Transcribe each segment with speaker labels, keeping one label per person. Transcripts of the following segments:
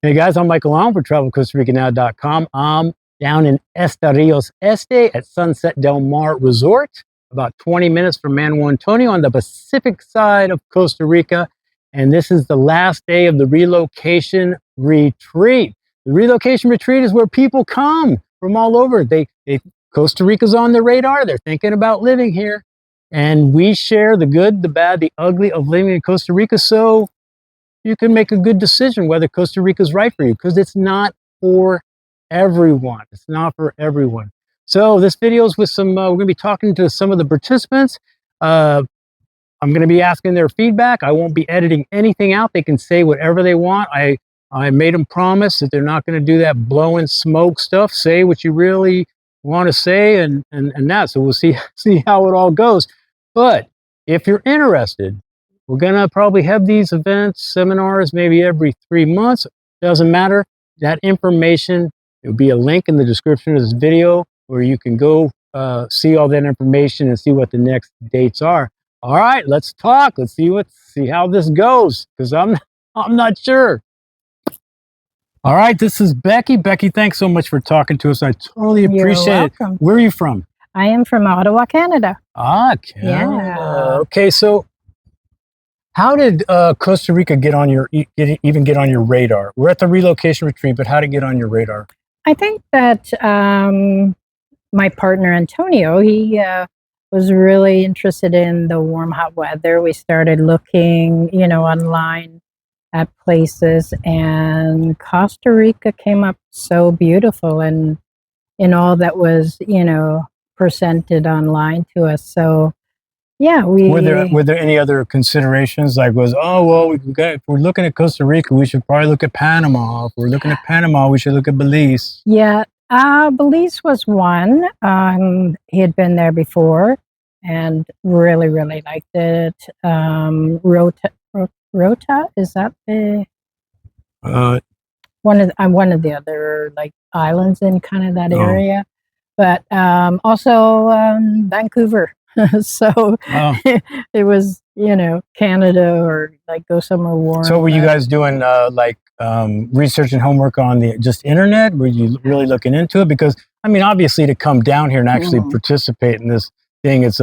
Speaker 1: Hey guys, I'm Michael Allen for TravelCostaRicaNow.com. I'm down in Estarios Este at Sunset Del Mar Resort, about 20 minutes from Manuel Antonio on the Pacific side of Costa Rica. And this is the last day of the relocation retreat. The relocation retreat is where people come from all over. Costa Rica's on their radar. They're thinking about living here. And we share the good, the bad, the ugly of living in Costa Rica. So you can make a good decision whether Costa Rica is right for you, because it's not for everyone. It's not for everyone. So this video is with some, we're going to be talking to some of the participants. I'm going to be asking their feedback. I won't be editing anything out. They can say whatever they want. I made them promise that they're not going to do that blowing smoke stuff. Say what you really want to say and that. So we'll see how it all goes. But if you're interested, we're going to probably have these events, seminars, maybe every 3 months. Doesn't matter. That information, it will be a link in the description of this video where you can go see all that information and see what the next dates are. All right, let's talk. Let's see how this goes, because I'm not sure. All right, this is Becky. Becky, thanks so much for talking to us. I totally appreciate it. Where are you from?
Speaker 2: I am from Ottawa, Canada.
Speaker 1: Ah, Canada. Yeah. Okay, so how did Costa Rica even get on your radar? We're at the relocation retreat, but how did it get on your radar?
Speaker 2: I think that my partner Antonio, he was really interested in the warm, hot weather. We started looking, online at places, and Costa Rica came up so beautiful and in all that was, presented online to us. So yeah,
Speaker 1: were there any other considerations? Like, if we're looking at Costa Rica, we should probably look at Panama. If we're looking at Panama, we should look at Belize.
Speaker 2: Yeah, Belize was one. He had been there before and really, really liked it. Rota, is that the one of the other islands in kind of that area? But also Vancouver. So it was, Canada or go somewhere warm.
Speaker 1: So were you guys doing research and homework on the just internet? Were you really looking into it? Because obviously to come down here and actually participate in this thing, it's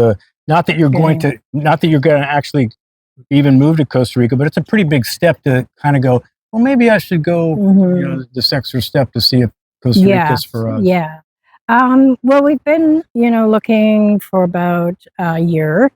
Speaker 1: not that you're going to actually even move to Costa Rica, but it's a pretty big step to kind of go, well, maybe I should go, this extra step to see if Costa Rica's for us.
Speaker 2: Yeah. Well, we've been, looking for about a year,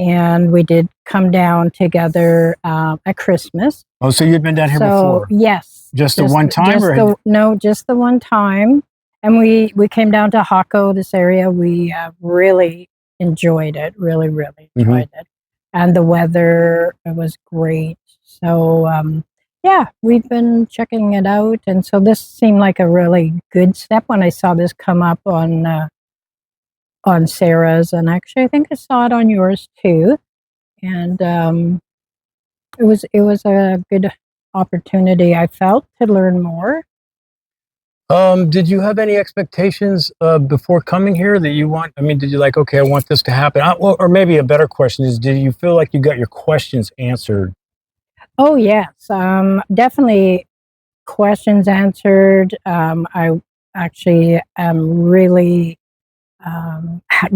Speaker 2: and we did come down together at Christmas.
Speaker 1: Oh, so you'd been down here before?
Speaker 2: Yes.
Speaker 1: Just the one time?
Speaker 2: No, just the one time. And we came down to Jaco, this area. We really enjoyed it, really, really enjoyed it. And the weather, it was great. So, yeah, we've been checking it out, and so this seemed like a really good step when I saw this come up on Sarah's, and actually I think I saw it on yours too, and it was a good opportunity, I felt, to learn more.
Speaker 1: Did you have any expectations before coming here that you want? Did you okay, I want this to happen? Or maybe a better question is, did you feel like you got your questions answered?
Speaker 2: Oh, yes. Definitely questions answered. I actually am really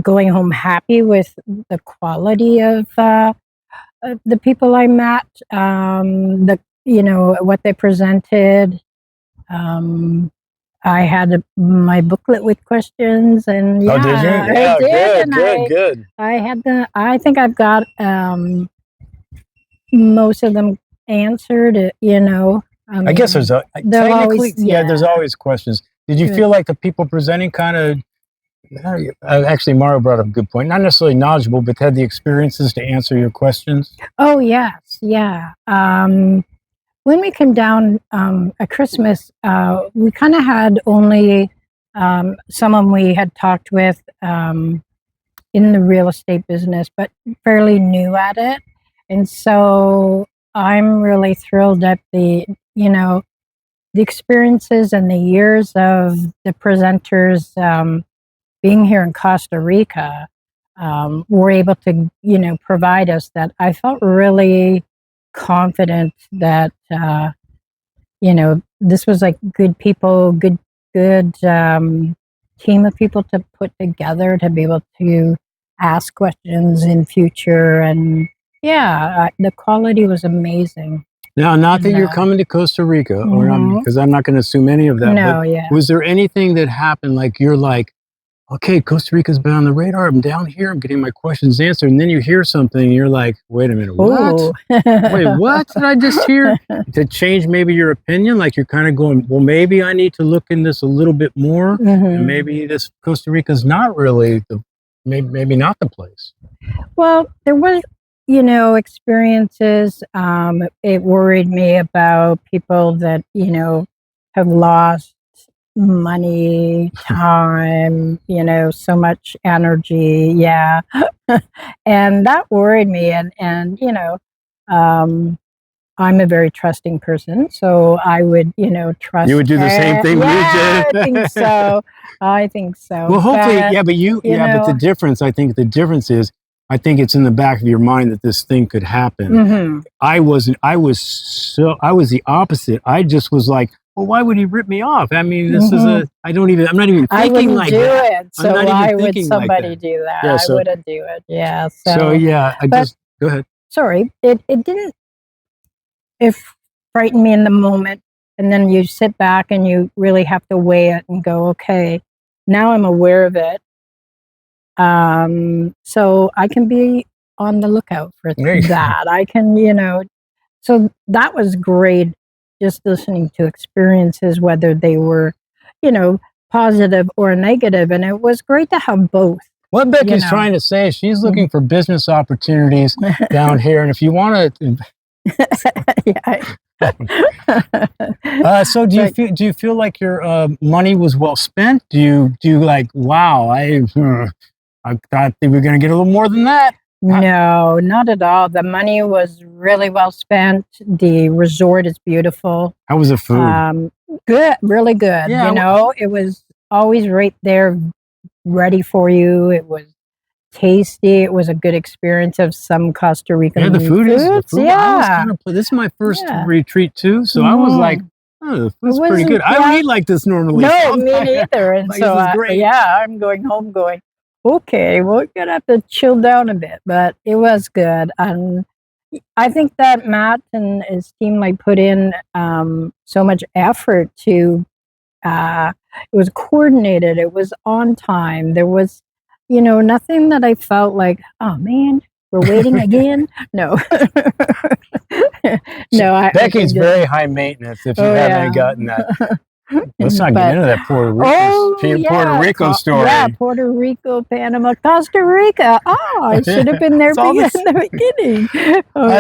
Speaker 2: going home happy with the quality of the people I met, what they presented. I had my booklet with questions, and
Speaker 1: oh, did you? Yeah, I did. Good.
Speaker 2: I think I've got most of them answered.
Speaker 1: I guess there's there's always questions. Did you feel like the people presenting kind of, actually Mario brought up a good point, not necessarily knowledgeable, but had the experiences to answer your questions?
Speaker 2: Oh, yes. Yeah. When we came down at Christmas, we kind of had only someone we had talked with in the real estate business, but fairly new at it. And so I'm really thrilled at the experiences and the years of the presenters being here in Costa Rica were able to, provide us that. I felt really confident that this was like good people, good team of people to put together to be able to ask questions in future. And yeah, the quality was amazing.
Speaker 1: Now, not that
Speaker 2: And,
Speaker 1: you're coming to Costa Rica, or
Speaker 2: mhm.
Speaker 1: because I'm not going to assume any of that,
Speaker 2: No,
Speaker 1: but
Speaker 2: yeah.
Speaker 1: was there anything that happened like you're like, okay, Costa Rica's been on the radar. I'm down here. I'm getting my questions answered. And then you hear something and you're like, wait a minute, what?
Speaker 2: Ooh.
Speaker 1: Wait, what did I just hear? To change maybe your opinion? Like you're kind of going, well, maybe I need to look in this a little bit more. And
Speaker 2: Mhm.
Speaker 1: maybe this Costa Rica's not really maybe not the place.
Speaker 2: Well, there was, experiences. It worried me about people that, have lost money, time, so much energy. Yeah. And that worried me. And, um, I'm a very trusting person. So I would, trust.
Speaker 1: You would do the same thing we
Speaker 2: Yeah,
Speaker 1: did.
Speaker 2: I think so. I think so.
Speaker 1: Well, hopefully,
Speaker 2: But,
Speaker 1: yeah, but but the difference, I think the difference is, I think it's in the back of your mind that this thing could happen.
Speaker 2: mhm.
Speaker 1: I was the opposite. I just was like, well, why would he rip me off? I mean, this is
Speaker 2: Mhm.
Speaker 1: I'm not even
Speaker 2: I
Speaker 1: thinking
Speaker 2: wouldn't
Speaker 1: like
Speaker 2: do
Speaker 1: that.
Speaker 2: it.
Speaker 1: I'm
Speaker 2: So
Speaker 1: not even
Speaker 2: why would
Speaker 1: thinking like
Speaker 2: somebody
Speaker 1: that.
Speaker 2: do that?
Speaker 1: Yeah,
Speaker 2: I
Speaker 1: so
Speaker 2: wouldn't do it. Yeah.
Speaker 1: so
Speaker 2: So,
Speaker 1: yeah,
Speaker 2: but
Speaker 1: go ahead.
Speaker 2: sorry, it didn't it frightened me in the moment. And then you sit back and you really have to weigh it and go, okay, now I'm aware of it. So I can be on the lookout for
Speaker 1: There you go.
Speaker 2: that. I can, so that was great just listening to experiences, whether they were, you know, positive or negative. And it was great to have both.
Speaker 1: What Becky's
Speaker 2: know.
Speaker 1: trying to say is she's looking for business opportunities down here, and if you want to, so do you feel like your money was well spent? Do you like, wow, I thought they were going to get a little more than that?
Speaker 2: No, not at all. The money was really well spent. The resort is beautiful.
Speaker 1: How was the food?
Speaker 2: Good, really good.
Speaker 1: Yeah,
Speaker 2: It was always right there, ready for you. It was tasty. It was a good experience of some Costa Rican
Speaker 1: yeah, the food. I was
Speaker 2: Yeah.
Speaker 1: kind of. This is my first
Speaker 2: Yeah.
Speaker 1: retreat too, so I was like,
Speaker 2: Mhm.
Speaker 1: oh, the
Speaker 2: It
Speaker 1: food's pretty
Speaker 2: wasn't,
Speaker 1: good. I don't eat like this normally.
Speaker 2: no,
Speaker 1: So
Speaker 2: me neither. And
Speaker 1: like,
Speaker 2: so,
Speaker 1: this is great.
Speaker 2: yeah, I'm going home going, okay, we're gonna have to chill down a bit, but it was good. And I think that Matt and his team like put in so much effort to. It was coordinated. It was on time. There was, nothing that I felt like, oh man, we're waiting again. No, no.
Speaker 1: Becky's very high maintenance. If you haven't gotten that. Let's not get into that Puerto Rico story.
Speaker 2: Yeah, Puerto Rico, Panama, Costa Rica. Oh, I should have been there in the beginning.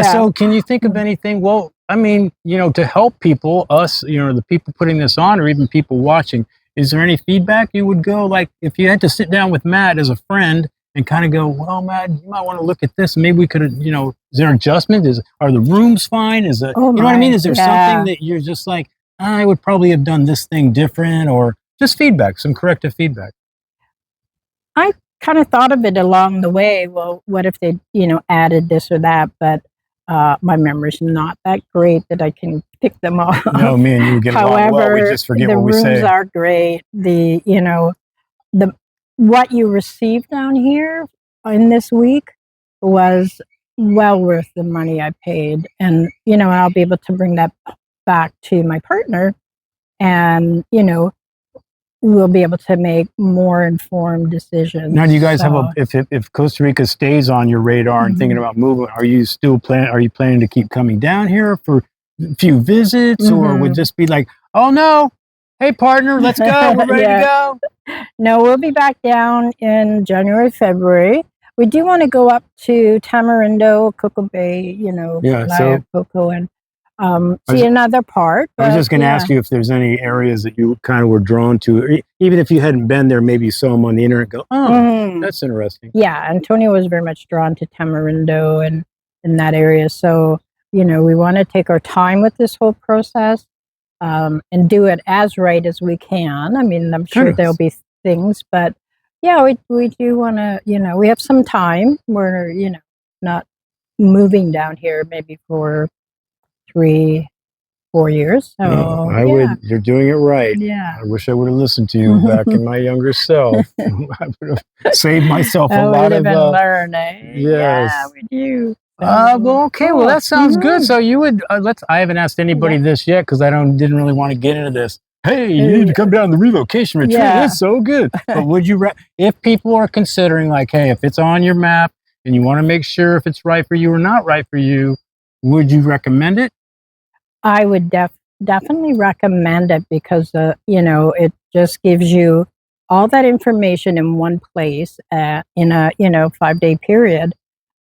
Speaker 1: So can you think of anything? Well, I mean, to help people, us, the people putting this on, or even people watching, is there any feedback you would go, like, if you had to sit down with Matt as a friend and kind of go, well, Matt, you might want to look at this. Maybe we could, is there adjustment? Are the rooms fine? Is it, you know what I mean? Is there something that you're just like, I would probably have done this thing different, or just feedback, some corrective feedback?
Speaker 2: I kind of thought of it along the way. Well, what if they, added this or that? But my memory's not that great that I can pick them all.
Speaker 1: No, me and you get along well. We just forget what we say.
Speaker 2: The rooms are great. The what you received down here in this week was well worth the money I paid, and I'll be able to bring that back to my partner, and we'll be able to make more informed decisions.
Speaker 1: Now, do you guys have if Costa Rica stays on your radar and thinking about moving, are you planning to keep coming down here for a few visits, or would this be like, oh no, hey partner, let's go, we're ready to go?
Speaker 2: No, we'll be back down in January, February. We do want to go up to Tamarindo, Coco Bay, Playa Coco, and see another part.
Speaker 1: I was just going to ask you if there's any areas that you kind of were drawn to, even if you hadn't been there, maybe you saw them on the internet and go, oh, that's interesting.
Speaker 2: Yeah, Antonio was very much drawn to Tamarindo and in that area. So, we want to take our time with this whole process and do it as right as we can. I mean, I'm sure there'll be things, but yeah, we do want to, we have some time. We're, not moving down here maybe for 3 4 years. So
Speaker 1: I would. You're doing it right.
Speaker 2: Yeah.
Speaker 1: I wish I would have listened to you back in my younger self. I would have saved myself a
Speaker 2: I
Speaker 1: lot
Speaker 2: would have
Speaker 1: of.
Speaker 2: been learning.
Speaker 1: Yes.
Speaker 2: Yeah, with you.
Speaker 1: Well, okay. Well, that sounds good.
Speaker 2: Mhm.
Speaker 1: So you would I haven't asked anybody this yet because I didn't really want to get into this. Hey, you need to come down to the relocation retreat.
Speaker 2: Yeah.
Speaker 1: It's so good. But would you, if people are considering, like, hey, if it's on your map and you want to make sure if it's right for you or not right for you, would you recommend it?
Speaker 2: I would definitely recommend it because it just gives you all that information in one place in a 5-day period.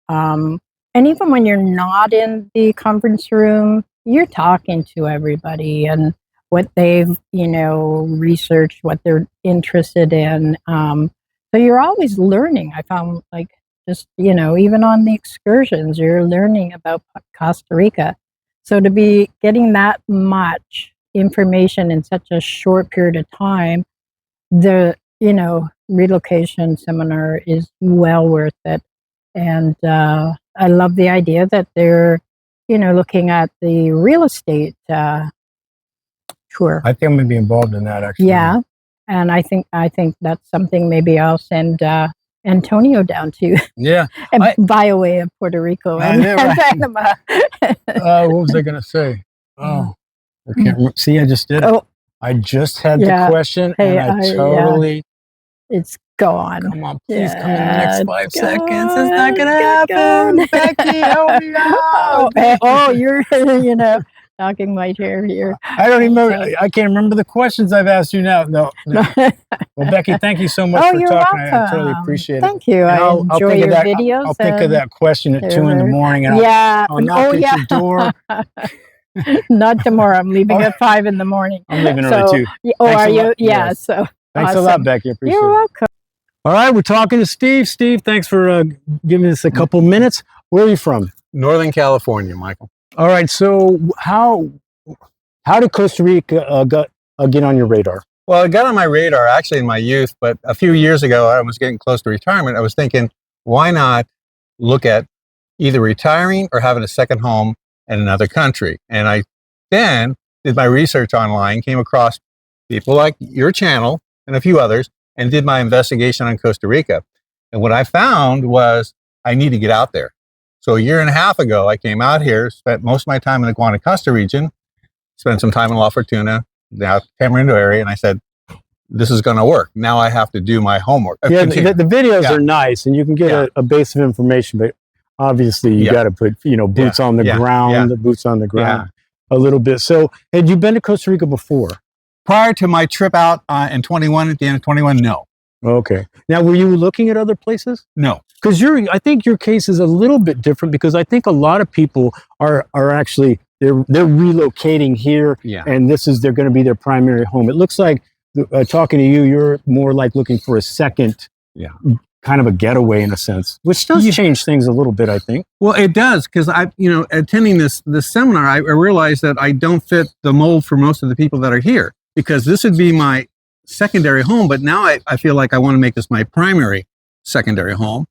Speaker 2: And even when you're not in the conference room, you're talking to everybody and what they've researched, what they're interested in. So you're always learning. I found, like, just even on the excursions, you're learning about Costa Rica. So to be getting that much information in such a short period of time, the relocation seminar is well worth it. And I love the idea that they're looking at the real estate tour.
Speaker 1: I think I'm going to be involved in that, actually.
Speaker 2: Yeah, and I think that's something maybe I'll send Antonio down to.
Speaker 1: Yeah.
Speaker 2: And by way of Puerto Rico
Speaker 1: I
Speaker 2: and
Speaker 1: know, right?
Speaker 2: Panama.
Speaker 1: What was I going to say? Oh, I can't remember. See, I just did it.
Speaker 2: Oh,
Speaker 1: I just had
Speaker 2: Yeah.
Speaker 1: the question,
Speaker 2: Hey,
Speaker 1: and I
Speaker 2: yeah.
Speaker 1: totally.
Speaker 2: it's gone.
Speaker 1: Come on, please come in the
Speaker 2: Yeah,
Speaker 1: next
Speaker 2: it's
Speaker 1: 5 seconds. It's
Speaker 2: gone,
Speaker 1: not going to
Speaker 2: it's
Speaker 1: happen.
Speaker 2: gone.
Speaker 1: Becky, help me
Speaker 2: Oh,
Speaker 1: out.
Speaker 2: you're knocking my chair here.
Speaker 1: I don't even remember. I can't remember the questions I've asked you now. No. Well, Becky, thank you so much for
Speaker 2: you're
Speaker 1: talking. I
Speaker 2: welcome.
Speaker 1: totally appreciate it.
Speaker 2: Thank you.
Speaker 1: And
Speaker 2: I
Speaker 1: I'll
Speaker 2: enjoy
Speaker 1: think of
Speaker 2: your
Speaker 1: that.
Speaker 2: videos.
Speaker 1: I'll think of
Speaker 2: and
Speaker 1: that question at 2 in the
Speaker 2: they're-
Speaker 1: morning, and
Speaker 2: Yeah.
Speaker 1: I'll knock at your door.
Speaker 2: Not tomorrow. I'm leaving at 5 in the morning.
Speaker 1: I'm leaving
Speaker 2: So-
Speaker 1: early too.
Speaker 2: Oh,
Speaker 1: Thanks
Speaker 2: are
Speaker 1: a
Speaker 2: you?
Speaker 1: lot.
Speaker 2: Yeah.
Speaker 1: Yes.
Speaker 2: So
Speaker 1: Thanks a lot,
Speaker 2: awesome.
Speaker 1: Becky. I appreciate
Speaker 2: You're
Speaker 1: it.
Speaker 2: welcome.
Speaker 1: All right, we're talking to Steve. Steve, thanks for giving us a couple minutes. Where are you from?
Speaker 3: Northern California, Michael.
Speaker 1: All right, so how did Costa Rica get on your radar?
Speaker 3: Well, it got on my radar actually in my youth, but a few years ago, I was getting close to retirement. I was thinking, why not look at either retiring or having a second home in another country? And I then did my research online, came across people like your channel and a few others, and did my investigation on Costa Rica. And what I found was I need to get out there. So a year and a half ago, I came out here, spent most of my time in the Guanacaste region, spent some time in La Fortuna, the Tamarindo area, and I said, this is going to work. Now I have to do my homework.
Speaker 1: Yeah, the videos
Speaker 3: Yeah.
Speaker 1: are nice, and you can get a base of information, but obviously you
Speaker 3: Yeah.
Speaker 1: got to put boots on the ground, the boots on the ground a little bit. So, had you been to Costa Rica before?
Speaker 3: Prior to my trip out in 21, at the end of 21, no.
Speaker 1: Okay. Now, were you looking at other places?
Speaker 3: No.
Speaker 1: Because I think your case is a little bit different, because I think a lot of people are actually they're relocating here,
Speaker 3: Yeah.
Speaker 1: and they're going to be their primary home. It looks like talking to you, you're more like looking for a second, kind of a getaway in a sense, which does change things a little bit, I think.
Speaker 3: Well, it does, because attending this seminar, I realized that I don't fit the mold for most of the people that are here, because this would be my secondary home, but now I feel like I want to make this my primary secondary home.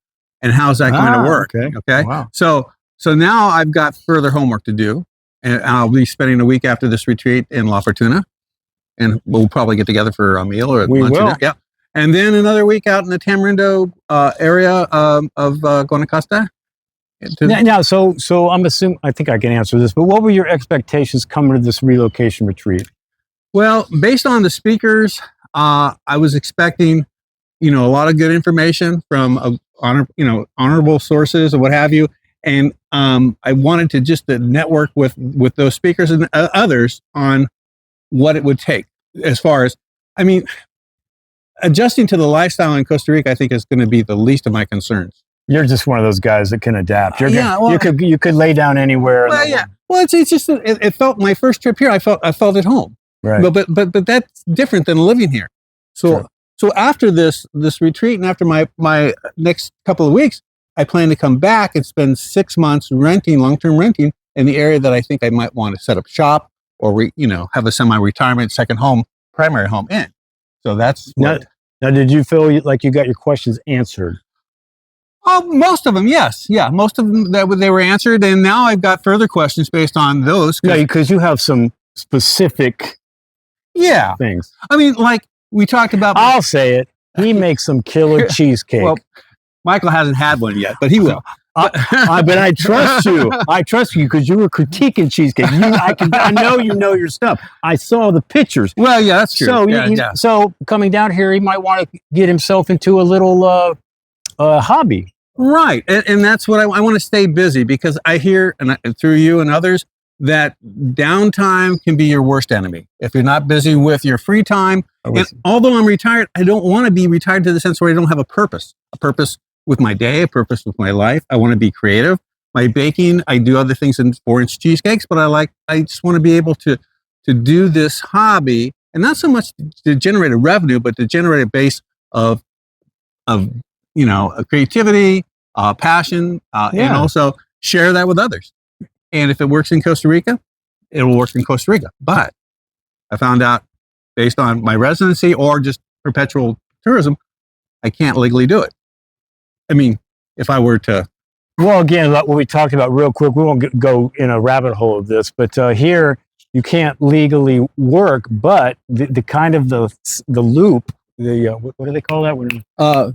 Speaker 3: And how's that going to work?
Speaker 1: Okay. Wow.
Speaker 3: So now I've got further homework to do, and I'll be spending a week after this retreat in La Fortuna, and we'll probably get together for a meal or
Speaker 1: We
Speaker 3: lunch.
Speaker 1: will.
Speaker 3: Yeah. And then another week out in the Tamarindo area of Guanacaste.
Speaker 1: Now, so I'm assuming, I think I can answer this, but what were your expectations coming to this relocation retreat?
Speaker 3: Well, based on the speakers, I was expecting, a lot of good information from honorable sources or what have you, and I wanted to just network with those speakers and others on what it would take. As far as, adjusting to the lifestyle in Costa Rica, I think is going to be the least of my concerns.
Speaker 1: You're just one of those guys that can adapt.
Speaker 3: Well,
Speaker 1: you could lay down anywhere.
Speaker 3: Well, yeah. Well, it's just it felt my first trip here. I felt at home.
Speaker 1: Right.
Speaker 3: But that's different than living here. So after this retreat and after my next couple of weeks, I plan to come back and spend 6 months long-term renting in the area that I think I might want to set up shop or have a semi-retirement second home, primary home in. So that's
Speaker 1: now, did you feel like you got your questions answered?
Speaker 3: Most of them, yes. Yeah, most of them they were answered, and now I've got further questions based on those.
Speaker 1: Yeah, because you have some specific
Speaker 3: Yeah.
Speaker 1: things.
Speaker 3: I mean, like we talked about.
Speaker 1: I'll say it. He makes some killer cheesecake.
Speaker 3: Well, Michael hasn't had one yet, but he will.
Speaker 1: But I trust you. I trust you because you were critiquing cheesecake. I know you know your stuff. I saw the pictures.
Speaker 3: Well, yeah, that's true.
Speaker 1: So,
Speaker 3: Yeah.
Speaker 1: so coming down here, he might want to get himself into a little hobby.
Speaker 3: Right. And that's what I want to stay busy, because I hear, and through you and others, that downtime can be your worst enemy. If you're not busy with your free time, and although I'm retired, I don't want to be retired to the sense where I don't have a purpose with my day, a purpose with my life. I want to be creative. My baking, I do other things in 4-inch cheesecakes, but I just want to be able to do this hobby, and not so much to generate a revenue, but to generate a base of a creativity, passion, and also share that with others. And if it works in Costa Rica, it will work in Costa Rica. But I found out, based on my residency or just perpetual tourism, I can't legally do it. I mean, if I were to.
Speaker 1: Well, again, like what we talked about real quick, we won't go in a rabbit hole of this, but here you can't legally work, but the kind of the loop, what do they call that one?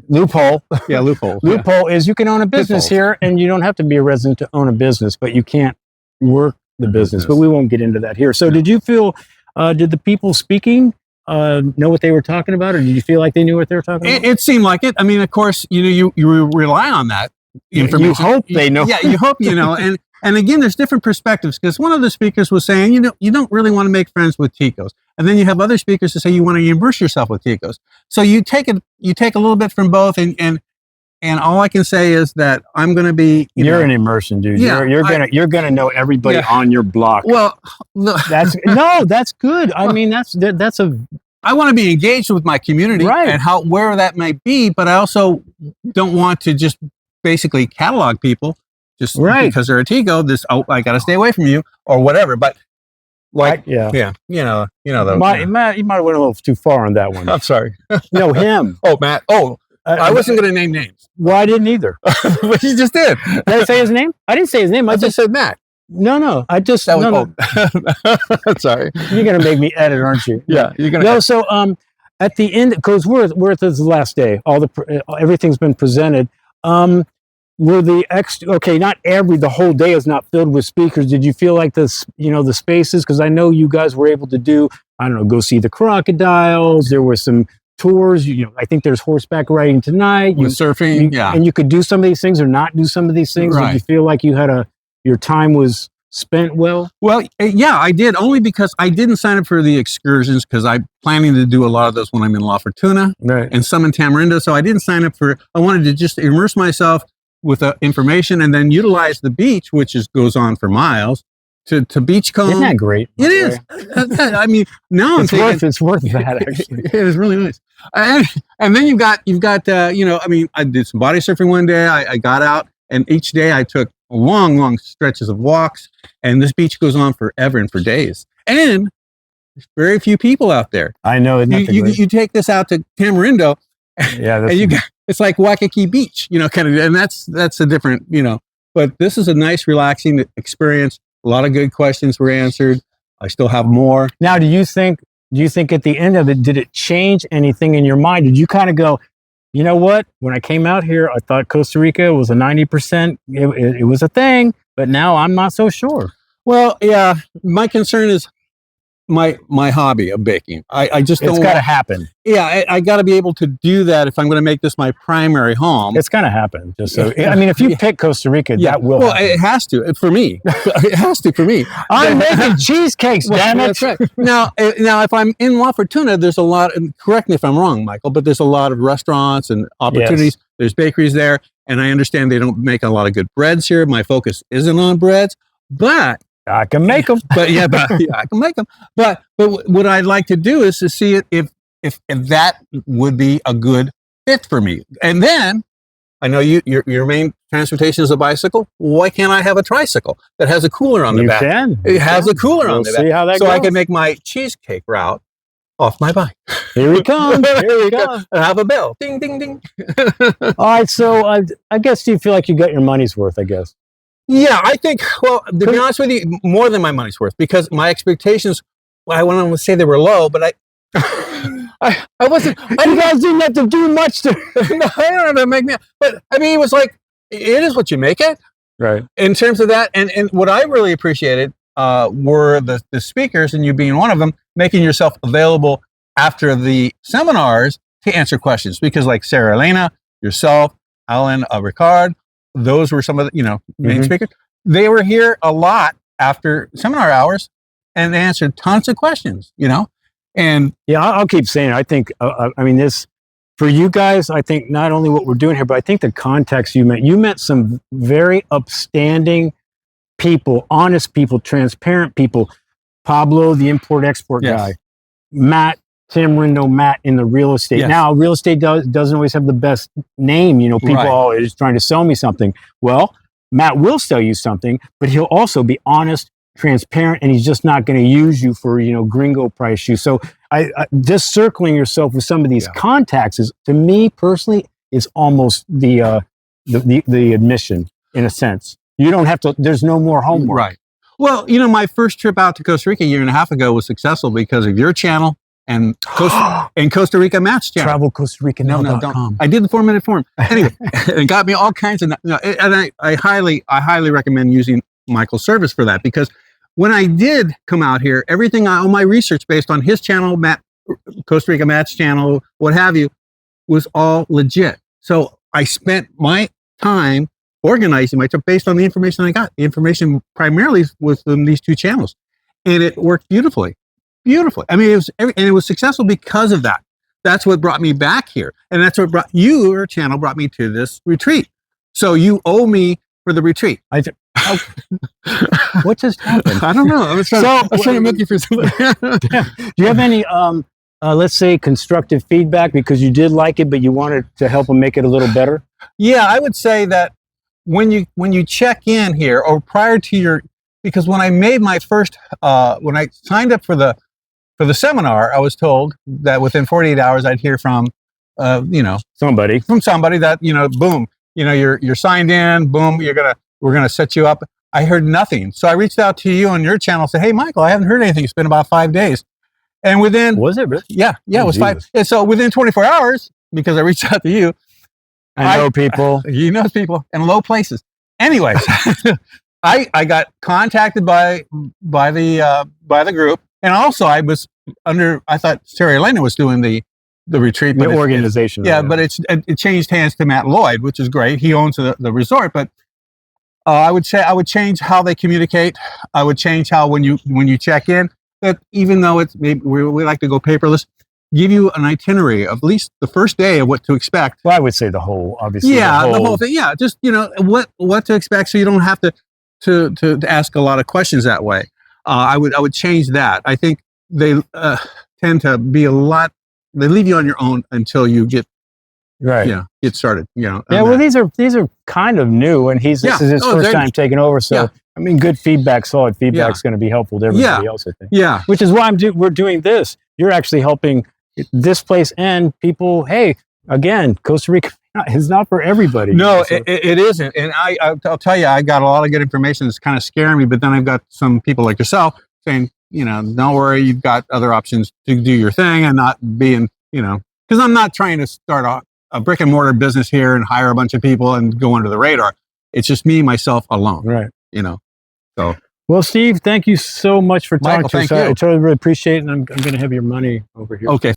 Speaker 1: Loophole.
Speaker 3: Yeah, loophole.
Speaker 1: Loophole is you can own a business here, and you don't have to be a resident to own a business, but you can't work the business. But we won't get into that here. So did you feel, did the people speaking know what they were talking about, or did you feel like they knew what they were talking about?
Speaker 3: It seemed like it. I mean, of course, you rely on that information.
Speaker 1: You hope they know.
Speaker 3: Yeah, you hope you know. And again, there's different perspectives, because one of the speakers was saying, you don't really want to make friends with Ticos. And then you have other speakers who say you want to immerse yourself with Ticos. So you take a little bit from both, and all I can say is that I'm going to be.
Speaker 1: You're an immersion dude.
Speaker 3: Yeah,
Speaker 1: you're gonna know everybody on your block.
Speaker 3: Well,
Speaker 1: that's good. I mean, that's a.
Speaker 3: I want to be engaged with my community,
Speaker 1: right,
Speaker 3: and where that might be, but I also don't want to just basically catalog people just because they're a Tico. I got to stay away from you or whatever. But
Speaker 1: Matt, you might have went a little too far on that one.
Speaker 3: I'm sorry.
Speaker 1: No, him.
Speaker 3: Oh, Matt. Oh, I wasn't going to name names.
Speaker 1: Well, I didn't either.
Speaker 3: But you just did.
Speaker 1: Did I say his name? I didn't say his name.
Speaker 3: I just said Matt.
Speaker 1: No. I just
Speaker 3: no. Sorry.
Speaker 1: You're gonna make me edit, aren't you?
Speaker 3: Yeah, you're gonna.
Speaker 1: No. So at the end, because we're at the last day. Everything's been presented. Were the the whole day is not filled with speakers. Did you feel like the spaces? Because I know you guys were able to do, I don't know, go see the crocodiles. There were some tours. I think there's horseback riding tonight.
Speaker 3: Surfing.
Speaker 1: And you could do some of these things or not do some of these things.
Speaker 3: Right.
Speaker 1: Did you feel like your time was spent well?
Speaker 3: Well, yeah, I did, only because I didn't sign up for the excursions, because I'm planning to do a lot of those when I'm in La Fortuna and some in Tamarindo. So I didn't sign up I wanted to just immerse myself with information and then utilize the beach, which goes on for miles, to beachcomb.
Speaker 1: Isn't that great?
Speaker 3: It is. I mean, now
Speaker 1: it's worth that, actually.
Speaker 3: It was really nice. And then you've got I did some body surfing one day. I got out, and each day I took long stretches of walks, and this beach goes on forever and for days. And there's very few people out there.
Speaker 1: I know.
Speaker 3: You take this out to Tamarindo, and it's like Waikiki Beach, kind of, and that's a different, but this is a nice, relaxing experience. A lot of good questions were answered. I still have more.
Speaker 1: Now, do you think at the end of it, did it change anything in your mind? Did you kind of go, you know what? When I came out here, I thought Costa Rica was a 90%. It was a thing, but now I'm not so sure.
Speaker 3: Well, yeah, my concern is my hobby of baking. I just don't.
Speaker 1: It's got to happen.
Speaker 3: Yeah, I got to be able to do that if I'm going to make this my primary home.
Speaker 1: It's going to happen. Just so, I mean, if you pick Costa Rica, that will.
Speaker 3: Well,
Speaker 1: happen.
Speaker 3: It has to for me. It has to for me.
Speaker 1: I'm making cheesecakes. Damn it!
Speaker 3: That's right. Now, if I'm in La Fortuna, there's a lot. And correct me if I'm wrong, Michael, but there's a lot of restaurants and opportunities. Yes. There's bakeries there, and I understand they don't make a lot of good breads here. My focus isn't on breads, but
Speaker 1: I can make them.
Speaker 3: I can make them. But what I'd like to do is to see if that would be a good fit for me. And then I know your main transportation is a bicycle. Why can't I have a tricycle that has a cooler on the back? It has a cooler on the back.
Speaker 1: See how that goes.
Speaker 3: I can make my cheesecake route off my bike.
Speaker 1: Here we come. Here we go.
Speaker 3: And have a bell. Ding, ding, ding.
Speaker 1: All right. So I guess you feel like you got your money's worth, I guess.
Speaker 3: Yeah, I think, well, to be honest with you, more than my money's worth, because my expectations, well, I wouldn't want to say they were low, but I wasn't,
Speaker 1: You guys didn't have to do much to.
Speaker 3: no, I don't know to make me, but I mean, it was like, it is what you make it
Speaker 1: Right.
Speaker 3: in terms of that. And what I really appreciated were the speakers, and you being one of them, making yourself available after the seminars to answer questions, because like Sarah Elena, yourself, Alan, Ricard, those were some of the, main
Speaker 1: Mhm.
Speaker 3: speakers. They were here a lot after seminar hours and they answered tons of questions, and
Speaker 1: Yeah, I'll keep saying it. I think, I mean, this, for you guys, I think not only what we're doing here, but I think the context you met some very upstanding people, honest people, transparent people. Pablo, the import-export
Speaker 3: Yes.
Speaker 1: guy. Matt Timrindo, Matt in the real estate.
Speaker 3: Yes.
Speaker 1: Now, real estate doesn't always have the best name. People
Speaker 3: Right.
Speaker 1: are just trying to sell me something. Well, Matt will sell you something, but he'll also be honest, transparent, and he's just not going to use you for, gringo price shoes. So I just circling yourself with some of these
Speaker 3: Yeah.
Speaker 1: contacts is, to me personally, is almost the admission in a sense. You don't have to, there's no more homework.
Speaker 3: right. Well, my first trip out to Costa Rica a year and a half ago was successful because of your channel and Costa Rica Matt's channel.
Speaker 1: TravelCostaRica.com.
Speaker 3: I did the 4-minute form. Anyway, it got me all kinds of, and I highly recommend using Michael's service for that, because when I did come out here, all my research based on his channel, Costa Rica Matt's channel, what have you, was all legit. So I spent my time organizing my trip based on the information I got. The information primarily was from these two channels, and it worked beautifully. I mean, it was successful because of that. That's what brought me back here, and that's what your channel brought me to this retreat. So you owe me for the retreat.
Speaker 1: What just happened?
Speaker 3: I don't know. I was trying to make you feel something.
Speaker 1: Do you have any, let's say, constructive feedback because you did like it, but you wanted to help them make it a little better?
Speaker 3: Yeah, I would say that when you check in here, or prior to because when I made my first, when I signed up for the seminar, I was told that within 48 hours I'd hear from,
Speaker 1: Somebody.
Speaker 3: from somebody that, boom, you're signed in, boom, we're gonna set you up. I heard nothing, so I reached out to you on your channel, said, "Hey, Michael, I haven't heard anything. It's been about 5 days," and within
Speaker 1: Was it really?
Speaker 3: yeah,
Speaker 1: Oh,
Speaker 3: it was 5.
Speaker 1: Jesus.
Speaker 3: And so within 24 hours, because I reached out to you,
Speaker 1: I know people.
Speaker 3: you know people in low places. Anyways, I got contacted by the group, and also I thought Sarah Elena was doing the retreat,
Speaker 1: The
Speaker 3: but
Speaker 1: organization.
Speaker 3: yeah, but it changed hands to Matt Lloyd, which is great. He owns the resort, but I would change how they communicate. I would change how when you check in, that even though we like to go paperless, give you an itinerary of at least the first day of what to expect.
Speaker 1: Well, I would say the whole, obviously.
Speaker 3: Yeah, the whole thing. Yeah, just what to expect, so you don't have to ask a lot of questions that way. I would change that. I think they tend to be they leave you on your own until you get
Speaker 1: Right.
Speaker 3: get started.
Speaker 1: Yeah, well, these are kind of new, and this is his first time taking over. So,
Speaker 3: Yeah.
Speaker 1: I mean, good feedback, solid feedback is going to be helpful to everybody else, I think.
Speaker 3: yeah.
Speaker 1: Which is why we're doing this. You're actually helping this place and people. Hey, again, Costa Rica is not for everybody.
Speaker 3: No,
Speaker 1: So-
Speaker 3: it isn't. And I'll tell you, I got a lot of good information that's kind of scaring me, but then I've got some people like yourself saying, don't worry, you've got other options to do your thing and not being, because I'm not trying to start a brick and mortar business here and hire a bunch of people and go under the radar. It's just me, myself alone,
Speaker 1: right.
Speaker 3: So,
Speaker 1: Well, Steve, thank you so much for talking
Speaker 3: Michael,
Speaker 1: to us.
Speaker 3: thank you.
Speaker 1: I totally really appreciate it, and I'm going to have your money over here.
Speaker 3: okay.